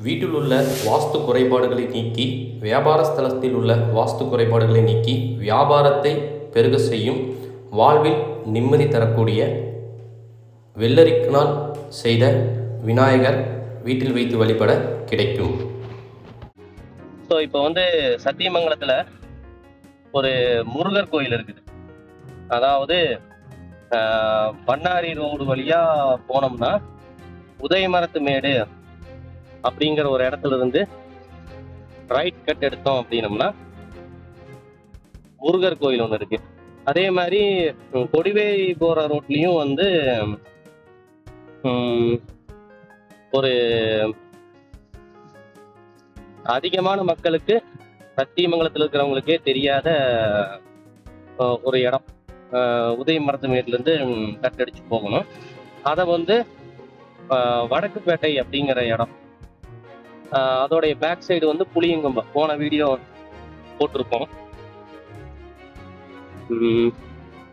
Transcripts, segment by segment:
வீட்டில் உள்ள வாஸ்து குறைபாடுகளை நீக்கி வியாபார ஸ்தலத்தில் உள்ள வாஸ்து குறைபாடுகளை நீக்கி வியாபாரத்தை பெருக செய்யும், வாழ்வில் நிம்மதி தரக்கூடிய வெள்ளரிக்கினால் செய்த விநாயகர் வீட்டில் வைத்து வழிபட கிடைக்கும். ஸோ இப்போ சத்தியமங்கலத்தில் ஒரு முருகர் கோயில் இருக்குது. அதாவது பண்ணாரி ரோடு வழியாக போனோம்னா உதயமரத்து மேடு அப்படிங்கிற ஒரு இடத்துல இருந்து ரைட் கட் எடுத்தோம் அப்படின்னம்னா முருகர் கோயில் ஒன்று இருக்கு. அதே மாதிரி கொடிவே போற ரோட்லயும் ஒரு அதிகமான மக்களுக்கு சத்தியமங்கலத்தில் இருக்கிறவங்களுக்கே தெரியாத ஒரு இடம், உதயமரத்து மேட்ல இருந்து கட் அடிச்சு போகணும். அதை வடக்குப்பேட்டை அப்படிங்கிற இடம், அதோடைய பேக் சைடு புளியங்கொம்பை போன வீடியோ போட்டிருக்கோம்.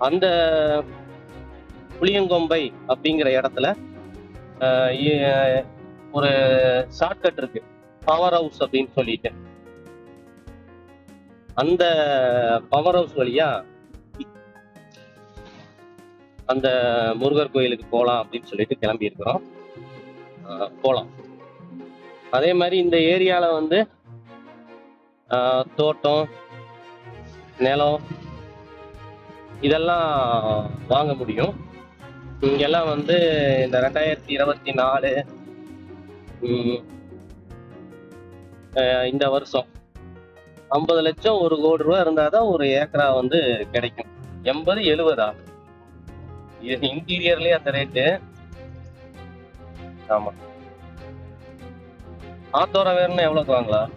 அந்த புளியங்கொம்பை அப்படிங்கிற இடத்துல ஒரு ஷார்ட்கட் இருக்கு, பவர் ஹவுஸ் அப்படின்னு சொல்லிட்டு. அந்த பவர் ஹவுஸ் வழியா அந்த முருகர் கோயிலுக்கு போகலாம் அப்படின்னு சொல்லிட்டு கிளம்பி இருக்கிறோம். போகலாம். அதே மாதிரி இந்த ஏரியால தோட்டம், நிலம் இதெல்லாம் வாங்க முடியும். இங்கெல்லாம் இந்த 2024 இந்த வருஷம் 50 லட்சம் 1 கோடி ரூபா இருந்தாதான் ஒரு ஏக்கரா கிடைக்கும். 80-70 இன்டீரியர்லயே அந்த ரேட்டு. ஆமா, ஆத்தோரம் வேணும்னா எவ்வளவுக்கு வாங்கலாம்?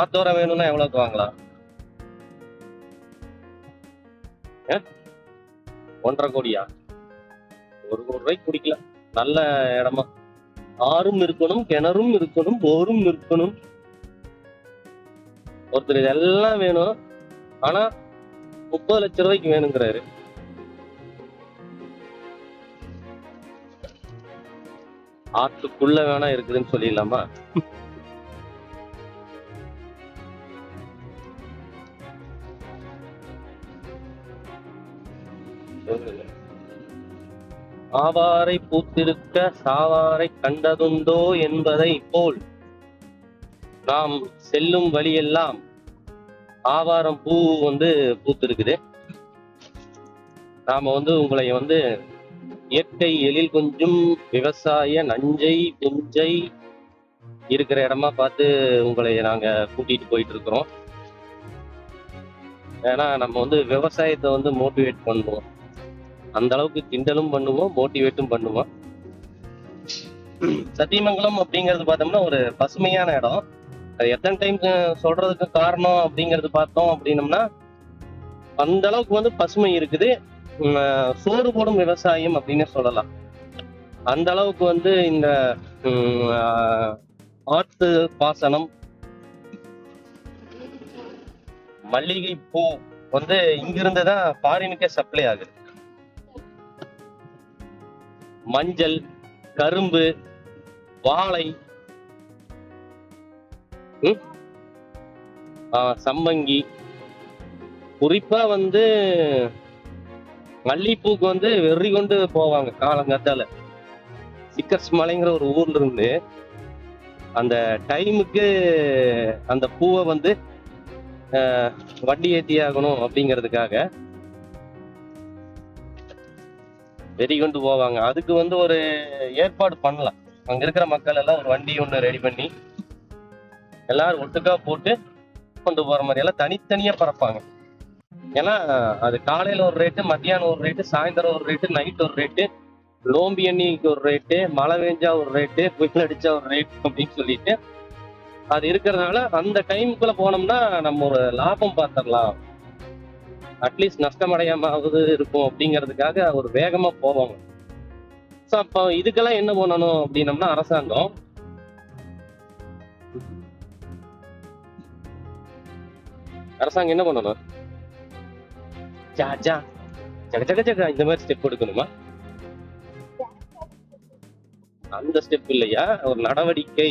ஆத்தோரம் வேணும்னா எவ்வளவுக்கு வாங்கலாம்? 1.5 கோடியா? 1 கோடி ரூபாய்க்கு குடிக்கலாம். நல்ல இடமா, ஆறும் இருக்கணும், கிணறும் இருக்கணும், போரும் இருக்கணும். ஒருத்தர் இதெல்லாம் வேணும், ஆனா 30 லட்சம் ரூபாய்க்கு வேணுங்கிறாரு. ஆத்துக்குள்ள வேணா இருக்குதுன்னு சொல்லிடலாமா? ஆவாரை பூத்திருக்க சாவாரை கண்டதுண்டோ என்பதை போல் நாம் செல்லும் வழியெல்லாம் ஆவாரம் பூ பூத்திருக்குது. நாம உங்களை இயற்கை எழில் கொஞ்சம் விவசாய நஞ்சை புஞ்சை இருக்கிற இடமா பார்த்து உங்களை நாங்க கூட்டிட்டு போயிட்டு இருக்கிறோம். ஏன்னா நம்ம விவசாயத்தை மோட்டிவேட் பண்ணுவோம், அந்த அளவுக்கு கிண்டலும் பண்ணுவோம், மோட்டிவேட்டும் பண்ணுவோம். சத்தியமங்கலம் அப்படிங்கிறது பார்த்தோம்னா ஒரு பசுமையான இடம். அது எத்தனை டைம் சொல்றதுக்கு காரணம் அப்படிங்கிறது பார்த்தோம் அப்படின்னம்னா, அந்த அளவுக்கு பசுமை இருக்குது. சோறு போடும் விவசாயம் அப்படின்னு சொல்லலாம். அந்த அளவுக்கு இந்த ஆற்று பாசனம், மல்லிகை பூ இங்கிருந்துதான் ஃபாரினுக்கே சப்ளை ஆகுது. மஞ்சள், கரும்பு, வாழை, சம்பங்கி, குறிப்பா மல்லிப்பூக்கு வெறி கொண்டு போவாங்க காலங்காத்தால. சிக்கர்ஸ் மலைங்கிற ஒரு ஊர்ல இருந்து அந்த டைமுக்கு அந்த பூவை வண்டி ஏத்தி ஆகணும் அப்படிங்கிறதுக்காக வெறி கொண்டு போவாங்க. அதுக்கு ஒரு ஏற்பாடு பண்ணலாம். அங்க இருக்கிற மக்கள் எல்லாம் ஒரு வண்டி ஒண்ணு ரெடி பண்ணி எல்லாரும் ஒட்டுக்கா போட்டு கொண்டு போற மாதிரி எல்லாம் தனித்தனியா பறப்பாங்க. ஏன்னா அது காலையில ஒரு ரேட்டு, மத்தியானம் ஒரு ரேட்டு, சாயந்தரம் ஒரு ரேட்டு, நைட் ஒரு ரேட்டு, நோம்பி அன்னைக்கு ஒரு ரேட்டு, மழை பெஞ்சா ஒரு ரேட்டு, புயல் அடிச்சா ஒரு ரேட் அப்படின்னு சொல்லிட்டு அது இருக்கிறதுனால அந்த டைமுக்குள்ள போனோம்னா நம்ம ஒரு லாபம் பார்த்துடலாம், அட்லீஸ்ட் நஷ்டம் அடையாமாவது இருக்கும் அப்படிங்கிறதுக்காக ஒரு வேகமா போவாங்க. ஸோ அப்போ இதுக்கெல்லாம் என்ன பண்ணணும் அப்படின்னம்னா, அரசாங்கம் என்ன பண்ணணும்? இந்த மாதிரி ஸ்டெப் எடுக்கணுமா? அந்த ஸ்டெப் இல்லையா, ஒரு நடவடிக்கை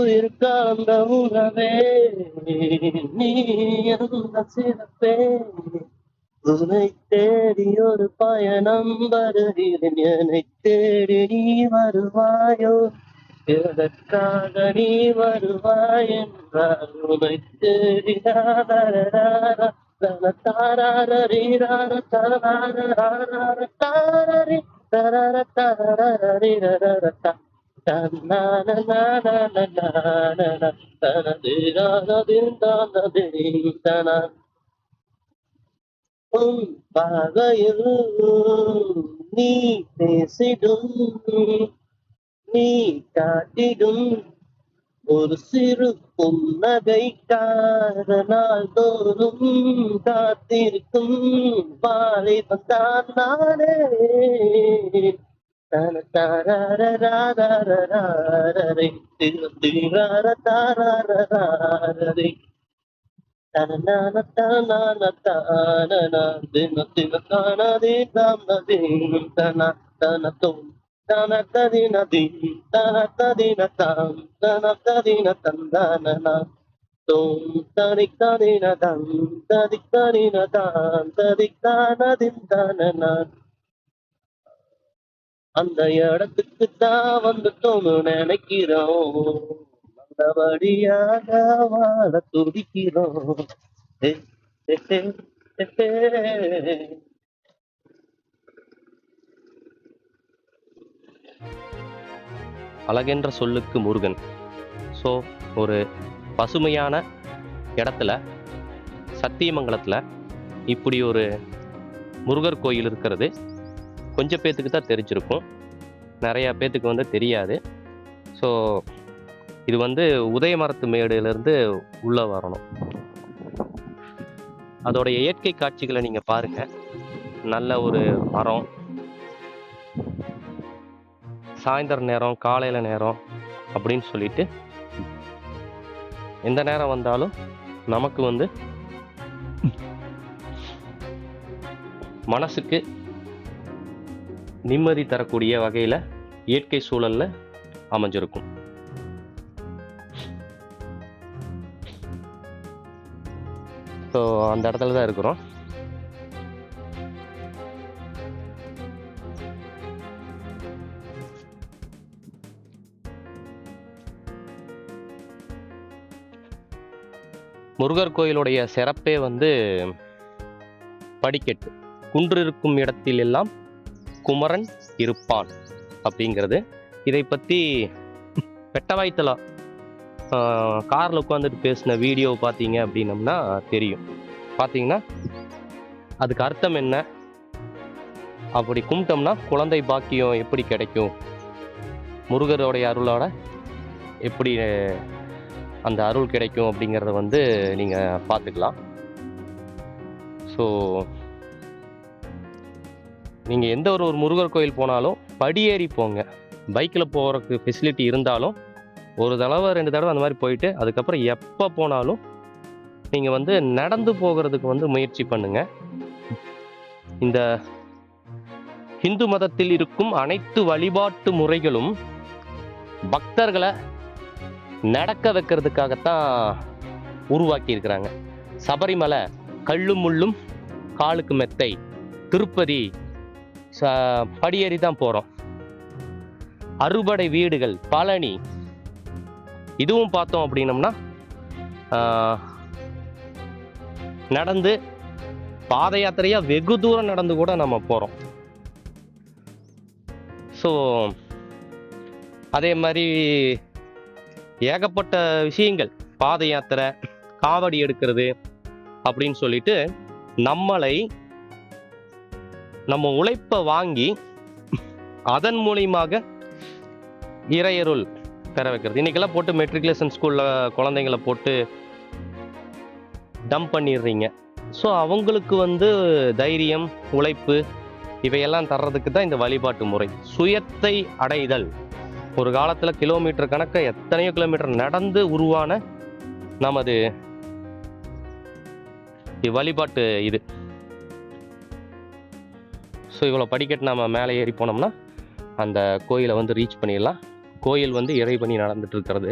உயிர் கலந்த உறவே நீ எந்த சிறப்பே உன்னை தேடி ஒரு பயணம் வருகிறேன் என்னை தேடி நீ வருவாயோ எதற்காக நீ வருவாய் என்றால் உன்னை தேடி உன் பார்வையில் நீ பேசிடும் நீ காட்டிடும் ஒரு சிறு புன்னகைக்காக நாள் தோறும் காத்திருக்கும் வாலிபன் தான் நானே தன தாரரரரரரரரை திரரரரரரரரை தனநான தானான தானனா தின தின தானதே தாமதேம் தன தனத்தோம் தனத்ததினதீம் தனத்ததினதாம் தனத்ததின தந்தானனா தோம் தனித்ததினதம் ததித்ததினதாம் ததித்தானதின் தானனா அந்த இடத்துக்கு தான் வந்துட்டோம்னு நினைக்கிறோம் நல்லபடியாக வாழ துடிக்கிறோம் ஹே, ஹே, ஹே, ஹே, ஹே. அழகென்ற சொல்லுக்கு முருகன். ஸோ ஒரு பசுமையான இடத்துல சத்தியமங்கலத்தில் இப்படி ஒரு முருகர் கோயில் இருக்கிறது கொஞ்சம் பேத்துக்கு தான் தெரிஞ்சிருக்கும், நிறையா பேத்துக்கு வந்து தெரியாது. ஸோ இது வந்து உதயமரத்து மேடுலேருந்து உள்ளே வரணும். அதோடைய இயற்கை காட்சிகளை நீங்கள் பாருங்கள். நல்ல ஒரு மரம், சாயந்தர நேரம், காலையில் நேரம் அப்படின்னு சொல்லிட்டு எந்த நேரம் வந்தாலும் நமக்கு வந்து மனசுக்கு நிம்மதி தரக்கூடிய வகையில் இயற்கை சூழல்ல அமைஞ்சிருக்கும். ஸோ அந்த இடத்துல தான் இருக்கிறோம். முருகர் கோயிலுடைய சிறப்பே வந்து படிக்கட்டு. குன்று இருக்கும் இடத்தில் எல்லாம் குமரன் இருப்பான் அப்படிங்கிறது. இதை பற்றி பெட்டவாய்த்தலா காரில் உட்காந்துட்டு பேசின வீடியோ பார்த்தீங்க அப்படின்னம்னா தெரியும். பார்த்தீங்கன்னா அதுக்கு அர்த்தம் என்ன, அப்படி கும்பிட்டோம்னா குழந்தை பாக்கியம் எப்படி கிடைக்கும், முருகருடைய அருளோட எப்படி அந்த அருள் கிடைக்கும் அப்படிங்கிறத வந்து நீங்கள் பார்த்துக்கலாம். ஸோ நீங்கள் எந்த ஒரு முருகர் கோயில் போனாலும் படியேறி போங்க. பைக்கில் போகிறதுக்கு ஃபெசிலிட்டி இருந்தாலும் ஒரு தடவை 2 தடவை அந்த மாதிரி போயிட்டு அதுக்கப்புறம் எப்போ போனாலும் நீங்கள் வந்து நடந்து போகிறதுக்கு வந்து முயற்சி பண்ணுங்கள். இந்த இந்து மதத்தில் இருக்கும் அனைத்து வழிபாட்டு முறைகளும் பக்தர்களை நடக்க வைக்கிறதுக்காகத்தான் உருவாக்கி இருக்கிறாங்க. சபரிமலை கல்லும் முள்ளும் காலுக்கு மெத்தை, திருப்பதி படியேறி தான் போகிறோம், அறுபடை வீடுகள் பழனி, இதுவும் பார்த்தோம் அப்படின்னம்னா நடந்து பாத யாத்திரையாக வெகு தூரம் நடந்து கூட நம்ம போகிறோம். ஸோ அதே மாதிரி ஏகப்பட்ட விஷயங்கள், பாத யாத்திரை, காவடி எடுக்கிறது அப்படின்னு சொல்லிட்டு நம்ம உழைப்பை வாங்கி அதன் மூலியமாக இறையருள் பெற வைக்கிறது. இன்னைக்கெல்லாம் போட்டு மெட்ரிகுலேஷன் ஸ்கூல்ல குழந்தைங்களை போட்டு டம்ப் பண்ணிடுறீங்க. ஸோ அவங்களுக்கு வந்து தைரியம், உழைப்பு இவையெல்லாம் தர்றதுக்கு தான் இந்த வழிபாட்டு முறை. சுயத்தை அடைதல். ஒரு காலத்தில் கிலோமீட்டர் கணக்க எத்தனையோ கிலோமீட்டர் நடந்து உருவான நமது வழிபாட்டு இது. ஸோ இவ்வளோ படிக்கட்டு நம்ம மேலே ஏறி போனோம்னா அந்த கோயிலை வந்து ரீச் பண்ணிடலாம். கோயில் வந்து இறைபணி நடந்துட்டு இருக்கிறது.